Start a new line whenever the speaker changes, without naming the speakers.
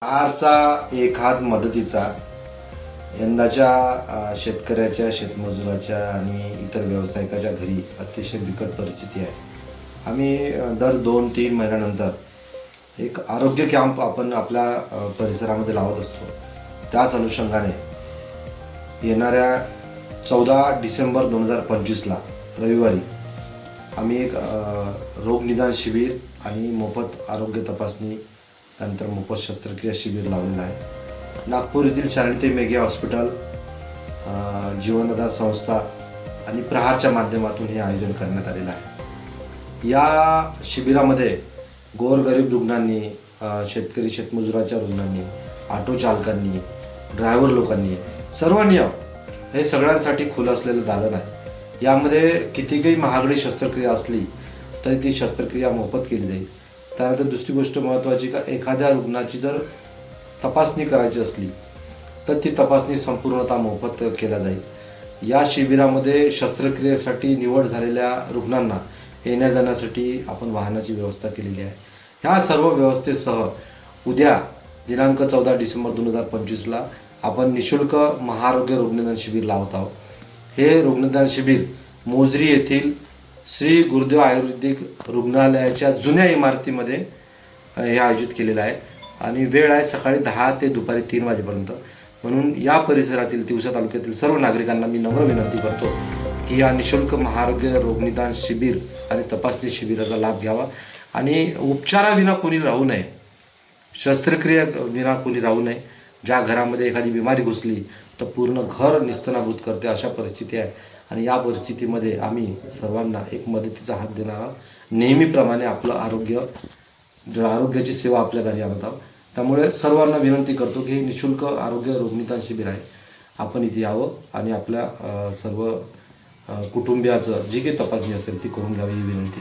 आहारचा एक हात मदतीचा यंदाच्या शेतकऱ्याच्या, शेतमजुराच्या आणि इतर व्यावसायिकाच्या घरी अतिशय बिकट परिस्थिती आहे. आम्ही दर 2-3 महिन्यानंतर एक आरोग्य कॅम्प आपण आपल्या परिसरामध्ये लावत असतो. त्याच अनुषंगाने येणाऱ्या 14 डिसेंबर 2025ला रविवारी आम्ही एक रोगनिदान शिबिर आणि मोफत आरोग्य तपासणी, त्यानंतर मोफत शस्त्रक्रिया शिबिर लावलेलं आहे. नागपूर येथील शालिनी मेघे हॉस्पिटल, जीवनाधार संस्था आणि प्रहारच्या माध्यमातून हे आयोजन करण्यात आलेलं आहे. या शिबिरामध्ये गोरगरीब रुग्णांनी, शेतकरी शेतमजुराच्या रुग्णांनी, ऑटो चालकांनी, ड्रायव्हर लोकांनी, सर्वांनी हे सगळ्यांसाठी खुलं असलेलं दालन आहे. यामध्ये कितीही महागडी शस्त्रक्रिया असली तरी ती शस्त्रक्रिया मोफत केली जाईल. त्यानंतर दुसरी गोष्ट महत्त्वाची, का एखाद्या रुग्णाची जर तपासणी करायची असली तर ती तपासणी संपूर्णतः मोफत केल्या जाईल. या शिबिरामध्ये शस्त्रक्रियेसाठी निवड झालेल्या रुग्णांना येण्या जाण्यासाठी आपण वाहनाची व्यवस्था केलेली आहे. ह्या सर्व व्यवस्थेसह उद्या दिनांक 14 डिसेंबर 2025ला आपण निःशुल्क महाआरोग्य रुग्णनिदान शिबिर लावत आहोत. हे रुग्णनिदान शिबिर मोजरी येथील श्री गुरुदेव आयुर्वेदिक रुग्णालयाच्या जुन्या इमारतीमध्ये हे आयोजित केलेलं आहे आणि वेळ आहे सकाळी 10 ते दुपारी 3 वाजेपर्यंत. म्हणून या परिसरातील, तिवसा तालुक्यातील सर्व नागरिकांना मी नम्र विनंती करतो की या निःशुल्क महाआरोग्य रोगनिदान शिबिर आणि तपासणी शिबिराचा लाभ घ्यावा आणि उपचाराविना कोणी राहू नये, शस्त्रक्रिया विना कोणी राहू नये. ज्या घरामध्ये एखादी बिमारी घुसली तर पूर्ण घर निस्तनाभूत करते, अशा परिस्थिती आहे. आणि या परिस्थितीमध्ये आम्ही सर्वांना एक मदतीचा हात देणार आहोत. नेहमीप्रमाणे आपलं आरोग्याची सेवा आपल्या दारी आणत आहोत. त्यामुळे सर्वांना विनंती करतो की हे निःशुल्क आरोग्य रोगनिदान शिबिर आहे, आपण इथे यावं आणि आपल्या सर्व कुटुंबियाचं जी काही तपासणी असेल ती करून घ्यावी ही विनंती.